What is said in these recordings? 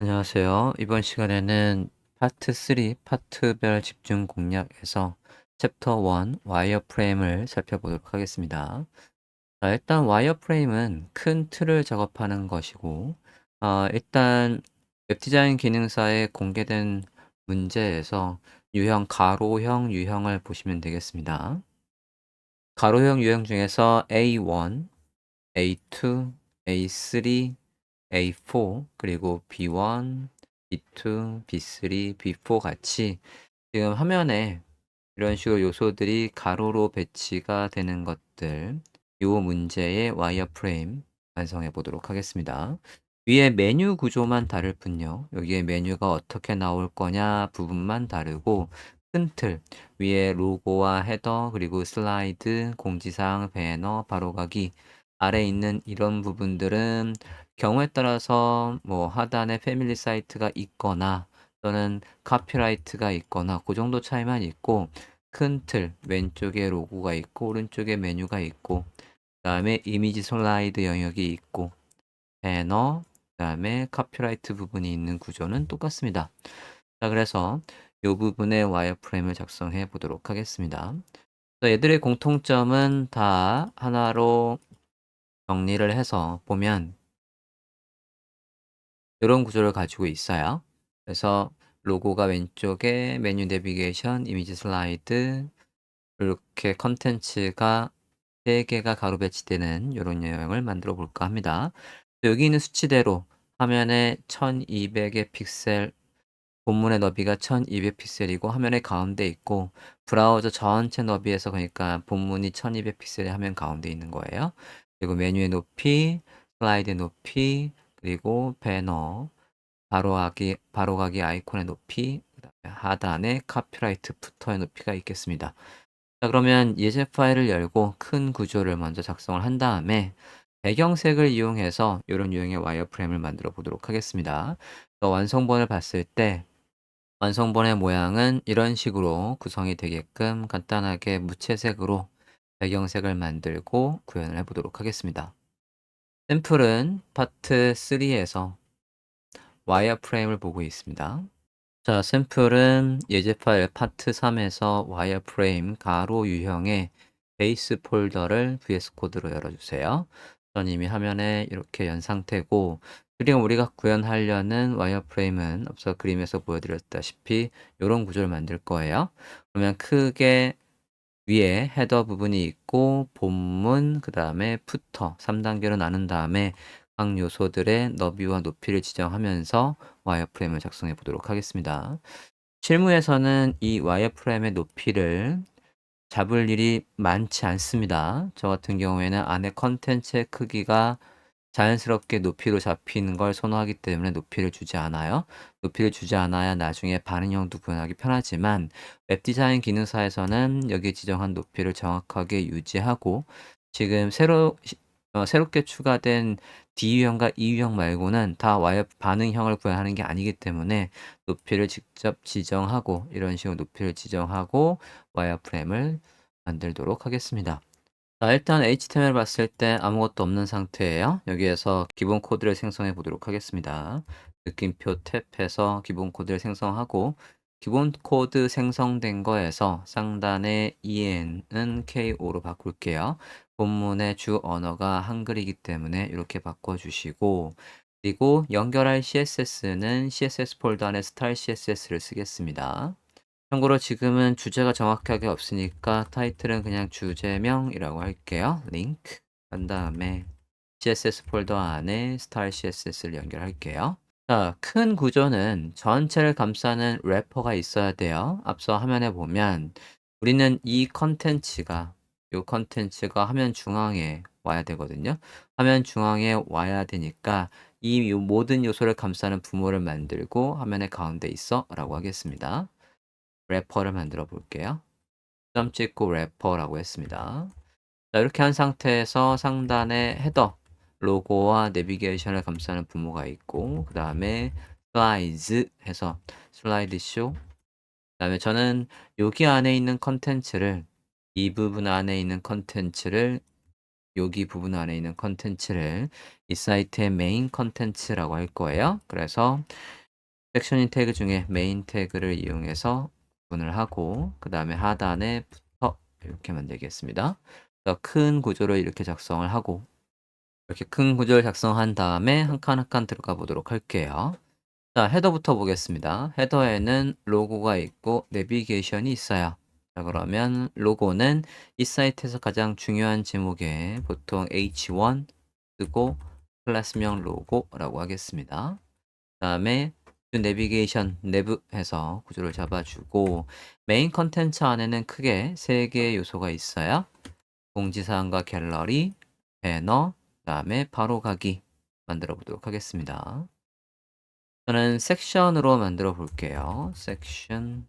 안녕하세요. 이번 시간에는 파트 3 파트별 집중 공략에서 챕터 1 와이어프레임을 살펴보도록 하겠습니다. 자, 일단 와이어프레임은 큰 틀을 작업하는 것이고, 일단 웹디자인 기능사에 공개된 문제에서 유형 가로형 유형을 보시면 되겠습니다. 가로형 유형 중에서 A1, A2, A3, A4 그리고 B1, B2, B3, B4 같이 지금 화면에 이런 식으로 요소들이 가로로 배치가 되는 것들, 요 문제의 와이어프레임 완성해 보도록 하겠습니다. 위에 메뉴 구조만 다를 뿐요. 여기에 메뉴가 어떻게 나올 거냐 부분만 다르고 큰 틀, 위에 로고와 헤더, 그리고 슬라이드, 공지사항, 배너, 바로가기 아래 있는 이런 부분들은 경우에 따라서 뭐 하단에 패밀리 사이트가 있거나 또는 카피라이트가 있거나 그 정도 차이만 있고 큰 틀, 왼쪽에 로고가 있고 오른쪽에 메뉴가 있고 그다음에 이미지 슬라이드 영역이 있고 배너, 그다음에 카피라이트 부분이 있는 구조는 똑같습니다. 자, 그래서 이 부분의 와이어프레임을 작성해 보도록 하겠습니다. 얘들의 공통점은 다 하나로 정리를 해서 보면 이런 구조를 가지고 있어요. 그래서 로고가 왼쪽에 메뉴 내비게이션, 이미지 슬라이드, 이렇게 컨텐츠가 3개가 가로 배치되는 이런 유형을 만들어 볼까 합니다. 여기 있는 수치대로 화면에 1200의 픽셀, 본문의 너비가 1200 픽셀이고 화면의 가운데 있고 브라우저 전체 너비에서 그러니까 본문이 1200 픽셀의 화면 가운데 있는 거예요. 그리고 메뉴의 높이, 슬라이드의 높이, 그리고 배너, 바로가기 아이콘의 높이, 그다음에 하단에 카피라이트 푸터의 높이가 있겠습니다. 자, 그러면 예제 파일을 열고 큰 구조를 먼저 작성을 한 다음에 배경색을 이용해서 이런 유형의 와이어프레임을 만들어 보도록 하겠습니다. 완성본을 봤을 때 완성본의 모양은 이런 식으로 구성이 되게끔 간단하게 무채색으로 배경색을 만들고 구현을 해 보도록 하겠습니다. 샘플은 파트 3에서 와이어프레임을 보고 있습니다. 자, 샘플은 예제 파일 파트 3에서 와이어프레임 가로 유형의 베이스 폴더를 VS 코드로 열어주세요. 전 이미 화면에 이렇게 연 상태고, 그리고 우리가 구현하려는 와이어프레임은 앞서 그림에서 보여드렸다시피 이런 구조를 만들 거예요. 그러면 크게 위에 헤더 부분이 있고 본문, 그 다음에 푸터 3단계로 나눈 다음에 각 요소들의 너비와 높이를 지정하면서 와이어프레임을 작성해 보도록 하겠습니다. 실무에서는 이 와이어프레임의 높이를 잡을 일이 많지 않습니다. 저 같은 경우에는 안에 컨텐츠의 크기가 자연스럽게 높이로 잡히는 걸 선호하기 때문에 높이를 주지 않아요. 높이를 주지 않아야 나중에 반응형도 구현하기 편하지만 웹디자인 기능사에서는 여기 지정한 높이를 정확하게 유지하고 지금 새롭게 추가된 D유형과 E유형 말고는 다 와이어 반응형을 구현하는 게 아니기 때문에 높이를 직접 지정하고 이런 식으로 높이를 지정하고 와이어프레임을 만들도록 하겠습니다. 자, 일단 HTML 봤을 때 아무것도 없는 상태예요. 여기에서 기본 코드를 생성해 보도록 하겠습니다. 느낌표 탭에서 기본 코드를 생성하고 기본 코드 생성된 거에서 상단에 en은 KO로 바꿀게요. 본문의 주 언어가 한글이기 때문에 이렇게 바꿔주시고 그리고 연결할 CSS는 CSS 폴더 안에 스타일 CSS를 쓰겠습니다. 참고로 지금은 주제가 정확하게 없으니까 타이틀은 그냥 주제명이라고 할게요. 링크 한 다음에 CSS 폴더 안에 스타일 CSS를 연결할게요. 자, 큰 구조는 전체를 감싸는 래퍼가 있어야 돼요. 앞서 화면에 보면 우리는 이 컨텐츠가 화면 중앙에 와야 되거든요. 화면 중앙에 와야 되니까 이 모든 요소를 감싸는 부모를 만들고 화면의 가운데 있어 라고 하겠습니다. 래퍼를 만들어 볼게요. 점 찍고 래퍼라고 했습니다. 자, 이렇게 한 상태에서 상단에 헤더, 로고와 내비게이션을 감싸는 부모가 있고 그 다음에 슬라이드 해서 슬라이드 쇼, 그 다음에 저는 여기 안에 있는 컨텐츠를 이 부분 안에 있는 컨텐츠를 여기 부분 안에 있는 컨텐츠를 이 사이트의 메인 컨텐츠라고 할 거예요. 그래서 섹션인 태그 중에 메인 태그를 이용해서 구분을 하고 그 다음에 하단에 부터 이렇게 만들겠습니다. 더 큰 구조를 이렇게 작성을 하고 이렇게 큰 구조를 작성한 다음에 한 칸 한 칸 들어가 보도록 할게요. 자, 헤더부터 보겠습니다. 헤더에는 로고가 있고 내비게이션이 있어요. 자, 그러면 로고는 이 사이트에서 가장 중요한 제목에 보통 H1 쓰고 클래스명 로고라고 하겠습니다. 그다음에 내비게이션 내부 해서 구조를 잡아주고 메인 컨텐츠 안에는 크게 세 개의 요소가 있어요. 공지사항과 갤러리, 배너, 그다음에 바로 가기 만들어 보도록 하겠습니다. 저는 섹션으로 만들어 볼게요. 섹션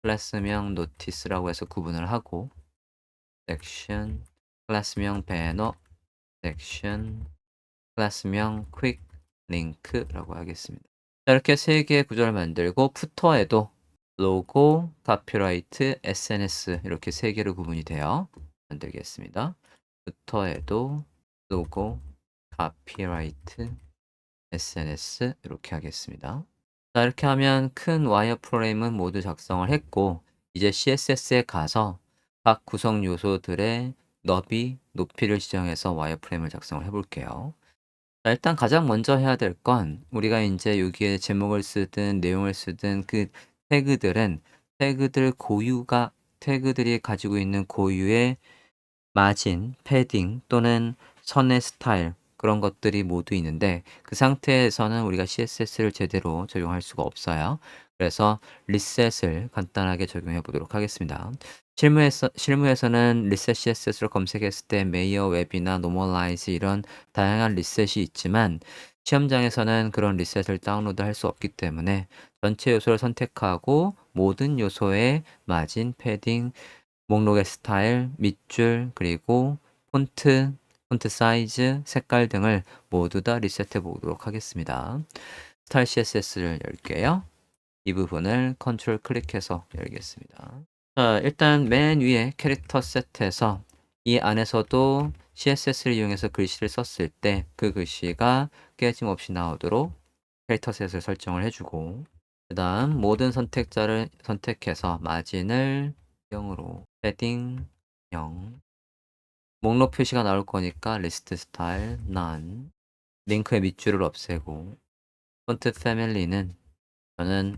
클래스명 노티스라고 해서 구분을 하고 섹션 클래스명 배너 섹션 클래스명 퀵 링크라고 하겠습니다. 자, 이렇게 세 개의 구조를 만들고 푸터에도 로고, 카피라이트, SNS 이렇게 세 개로 구분이 돼요. 만들겠습니다. 푸터에도 로고, 카피라이트, SNS 이렇게 하겠습니다. 자, 이렇게 하면 큰 와이어프레임은 모두 작성을 했고 이제 CSS에 가서 각 구성 요소들의 너비, 높이를 지정해서 와이어프레임을 작성을 해볼게요. 자, 일단 가장 먼저 해야 될 건 우리가 인제 여기에 제목을 쓰든 내용을 쓰든 그 태그들은 태그들이 가지고 있는 고유의 마진, 패딩 또는 선의 스타일 그런 것들이 모두 있는데 그 상태에서는 우리가 CSS를 제대로 적용할 수가 없어요. 그래서 리셋을 간단하게 적용해 보도록 하겠습니다. 실무에서는 리셋 CSS를 검색했을 때 메이어 웹이나 노멀라이즈 이런 다양한 리셋이 있지만 시험장에서는 그런 리셋을 다운로드할 수 없기 때문에 전체 요소를 선택하고 모든 요소의 마진, 패딩, 목록의 스타일, 밑줄, 그리고 폰트, 폰트 사이즈, 색깔 등을 모두 다 리셋해 보도록 하겠습니다. 스타일 CSS를 열게요. 이 부분을 컨트롤 클릭해서 열겠습니다. 자, 일단 맨 위에 캐릭터 셋에서 이 안에서도 CSS를 이용해서 글씨를 썼을 때 그 글씨가 깨짐없이 나오도록 캐릭터 셋을 설정을 해주고 그 다음 모든 선택자를 선택해서 마진을 0으로 패딩 0 목록 표시가 나올 거니까 리스트 스타일 none 링크의 밑줄을 없애고 폰트 패밀리는 저는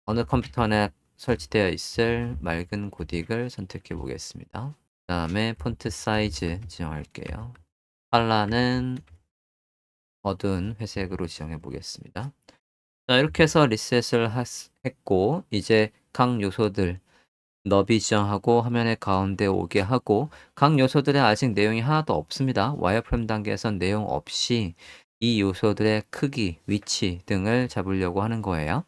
어느 컴퓨터 안에 설치되어 있을 맑은 고딕을 선택해 보겠습니다. 그 다음에 폰트 사이즈 지정할게요. 컬러는 어두운 회색으로 지정해 보겠습니다. 자, 이렇게 해서 리셋을 했고 이제 각 요소들 너비 지정하고 화면의 가운데 오게 하고 각 요소들의 아직 내용이 하나도 없습니다. 와이어프레임 단계에선 내용 없이 이 요소들의 크기, 위치 등을 잡으려고 하는 거예요.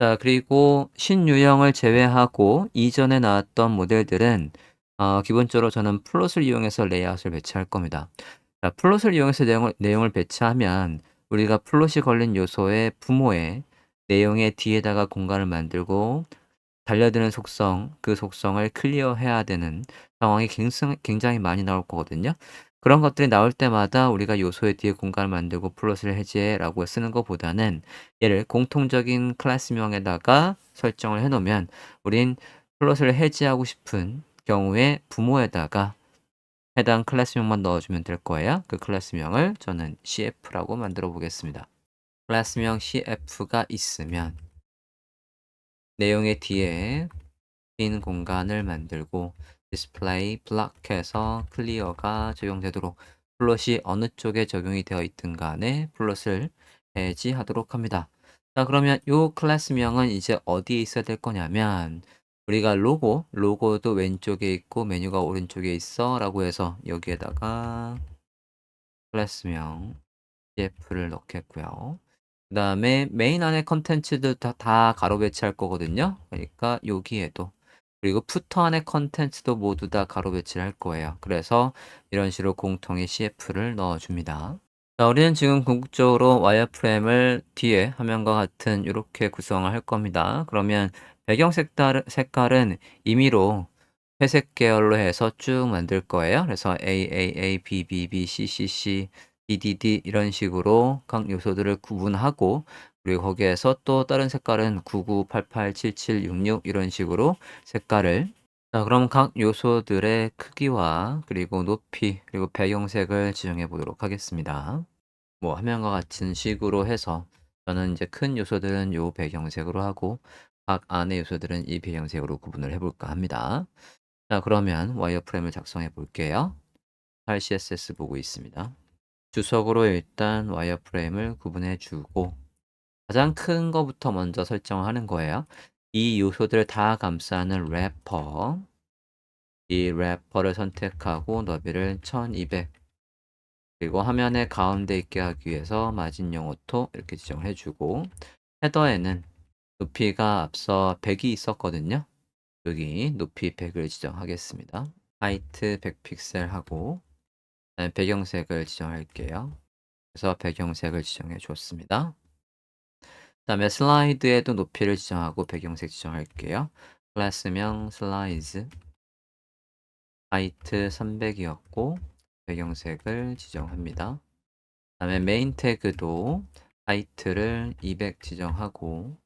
자, 그리고 신유형을 제외하고 이전에 나왔던 모델들은 기본적으로 저는 플롯을 이용해서 레이아웃을 배치할 겁니다. 자, 플롯을 이용해서 내용을 배치하면 우리가 플롯이 걸린 요소의 부모의 내용의 뒤에다가 공간을 만들고 달려드는 속성, 그 속성을 클리어해야 되는 상황이 굉장히 많이 나올 거거든요. 그런 것들이 나올 때마다 우리가 요소의 뒤에 공간을 만들고 플롯을 해제라고 쓰는 것보다는 얘를 공통적인 클래스명에다가 설정을 해 놓으면 우린 플롯을 해제하고 싶은 경우에 부모에다가 해당 클래스명만 넣어주면 될 거예요. 그 클래스명을 저는 CF라고 만들어 보겠습니다. 클래스명 CF가 있으면 내용의 뒤에 빈 공간을 만들고 디스플레이 블락해서 클리어가 적용되도록 플롯이 어느 쪽에 적용이 되어 있든 간에 플롯을 해지하도록 합니다. 자, 그러면 이 클래스명은 이제 어디에 있어야 될 거냐면 우리가 로고도 왼쪽에 있고 메뉴가 오른쪽에 있어 라고 해서 여기에다가 클래스명 CF를 넣겠고요. 그 다음에 메인 안에 컨텐츠도 다 가로 배치할 거거든요. 그러니까 여기에도 그리고 푸터 안에 컨텐츠도 모두 다 가로 배치를 할 거예요. 그래서 이런 식으로 공통의 CF를 넣어줍니다. 자, 우리는 지금 궁극적으로 와이어프레임을 뒤에 화면과 같은 이렇게 구성을 할 겁니다. 그러면 배경 색깔은 임의로 회색 계열로 해서 쭉 만들 거예요. 그래서 AAA, BBB, CCC, DDD 이런 식으로 각 요소들을 구분하고 그리고 거기에서 또 다른 색깔은 99, 88, 77, 66 이런 식으로 색깔을 자 그럼 각 요소들의 크기와 그리고 높이 그리고 배경색을 지정해 보도록 하겠습니다. 뭐 화면과 같은 식으로 해서 저는 이제 큰 요소들은 요 배경색으로 하고 각 안의 요소들은 이 배경색으로 구분을 해 볼까 합니다. 자 그러면 와이어프레임을 작성해 볼게요. 파일 CSS 보고 있습니다. 주석으로 일단 와이어프레임을 구분해 주고 가장 큰 거부터 먼저 설정하는 거예요. 이 요소들을 다 감싸는 래퍼 이 래퍼를 선택하고 너비를 1200 그리고 화면의 가운데 있게 하기 위해서 마진용 오토 이렇게 지정을 해 주고 헤더에는 높이가 앞서 100이 있었거든요. 여기 높이 100을 지정하겠습니다. 하이트 100 픽셀 하고 배경색을 지정할게요. 그래서 배경색을 지정해 줬습니다. 그다음에 슬라이드에도 높이를 지정하고 배경색 지정할게요. 클래스명 슬라이즈 하이트 300이었고 배경색을 지정합니다. 그다음에 메인 태그도 하이트를 200 지정하고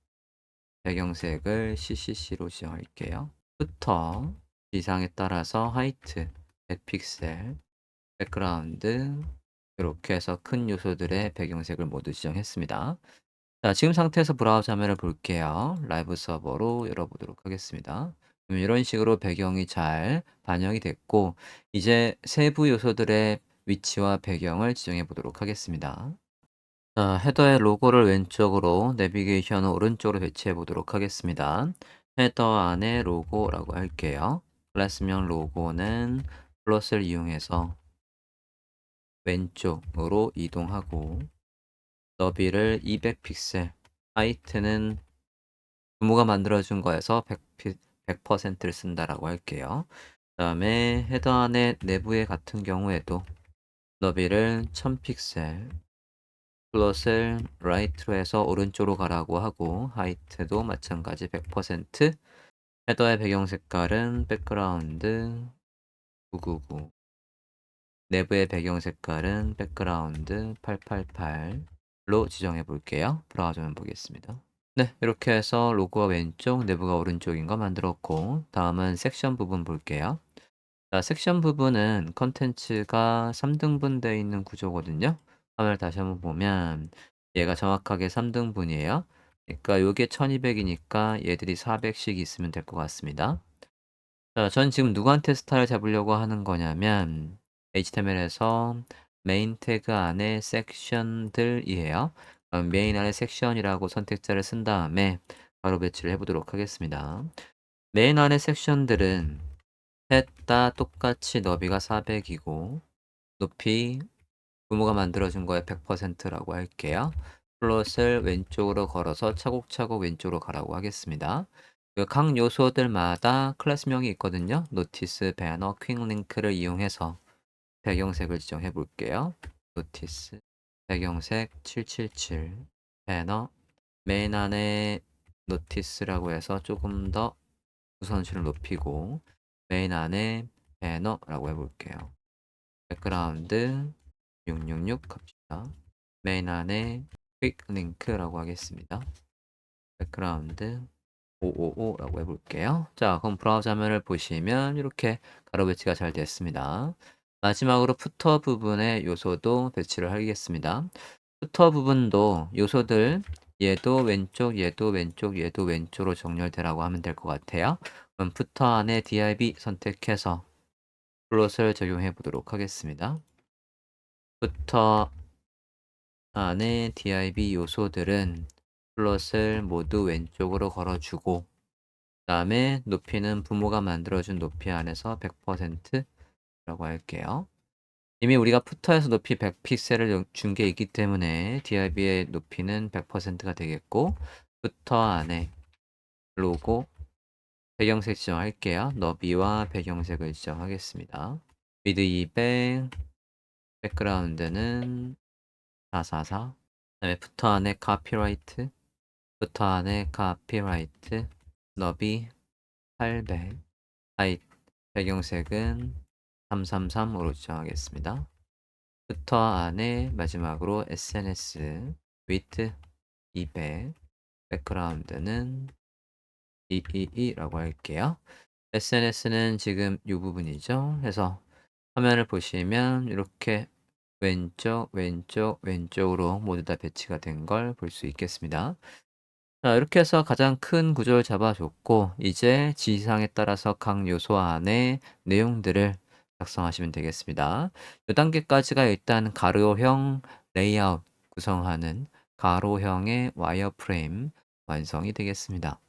배경색을 CCC로 지정할게요. 부터 지상에 따라서 하이트 100 픽셀 백그라운드 이렇게 해서 큰 요소들의 배경색을 모두 지정했습니다. 자, 지금 상태에서 브라우저 화면을 볼게요. 라이브 서버로 열어보도록 하겠습니다. 그럼 이런 식으로 배경이 잘 반영이 됐고 이제 세부 요소들의 위치와 배경을 지정해 보도록 하겠습니다. 자, 헤더의 로고를 왼쪽으로 내비게이션을 오른쪽으로 배치해 보도록 하겠습니다. 헤더 안에 로고라고 할게요. 클래스명 로고는 플러스를 이용해서 왼쪽으로 이동하고 너비를 200 픽셀 하이트는 부모가 만들어준 거에서 100%를 쓴다라고 할게요. 그 다음에 헤더 안에 내부의 같은 경우에도 너비를 1000 픽셀 플롯을 라이트로 해서 오른쪽으로 가라고 하고 하이트도 마찬가지 100% 헤더의 배경 색깔은 백그라운드 999 내부의 배경 색깔은 백그라운드 888로 지정해 볼게요. 브라우저만 보겠습니다. 네, 이렇게 해서 로고가 왼쪽, 내부가 오른쪽인 거 만들었고 다음은 섹션 부분 볼게요. 자, 섹션 부분은 컨텐츠가 3등분 되어 있는 구조거든요. 화면을 다시 한번 보면 얘가 정확하게 3등분이에요. 그러니까 요게 1200이니까 얘들이 400씩 있으면 될 것 같습니다. 자, 전 지금 누구한테 스타를 잡으려고 하는 거냐면 HTML에서 메인 태그 안에 섹션들이에요. 메인 안에 섹션이라고 선택자를 쓴 다음에 바로 배치를 해보도록 하겠습니다. 메인 안에 섹션들은 셋 다 똑같이 너비가 400이고 높이 부모가 만들어준 거에 100%라고 할게요. 플롯을 왼쪽으로 걸어서 차곡차곡 왼쪽으로 가라고 하겠습니다. 각 요소들마다 클래스명이 있거든요. 노티스, 배너, 퀵링크를 이용해서 배경색을 지정해 볼게요. 노티스, 배경색 777, 배너, 메인 안에 노티스라고 해서 조금 더 우선순위를 높이고 메인 안에 배너라고 해볼게요. 백그라운드 666 갑시다. 메인 안에 퀵 링크라고 하겠습니다. 백그라운드 555라고 해볼게요. 자, 그럼 브라우저 화면을 보시면 이렇게 가로 배치가 잘 됐습니다. 마지막으로 푸터 부분의 요소도 배치를 하겠습니다. 푸터 부분도 요소들 얘도 왼쪽, 얘도 왼쪽, 얘도 왼쪽으로 정렬되라고 하면 될 것 같아요. 그럼 푸터 안에 div 선택해서 플롯을 적용해 보도록 하겠습니다. 푸터 안에 div 요소들은 플롯을 모두 왼쪽으로 걸어주고 그 다음에 높이는 부모가 만들어준 높이 안에서 100%라고 할게요. 이미 우리가 푸터에서 높이 100 픽셀을 준 게 있기 때문에 div의 높이는 100%가 되겠고 푸터 안에 로고 배경색 지정할게요. 너비와 배경색을 지정하겠습니다. 위드 200 백그라운드는 444 그다음에 푸터 안에 카피라이트 푸터 안에 카피라이트 너비 800 하이트 배경색은 333으로 지정하겠습니다. 부터 안에 마지막으로 SNS width 200, 백그라운드는 222라고 할게요. SNS는 지금 이 부분이죠. 그래서 화면을 보시면 이렇게 왼쪽, 왼쪽, 왼쪽으로 모두 다 배치가 된 걸 볼 수 있겠습니다. 자, 이렇게 해서 가장 큰 구조를 잡아줬고, 이제 지시사항에 따라서 각 요소 안에 내용들을 작성하시면 되겠습니다. 이 단계까지가 일단 가로형 레이아웃 구성하는 가로형의 와이어프레임 완성이 되겠습니다.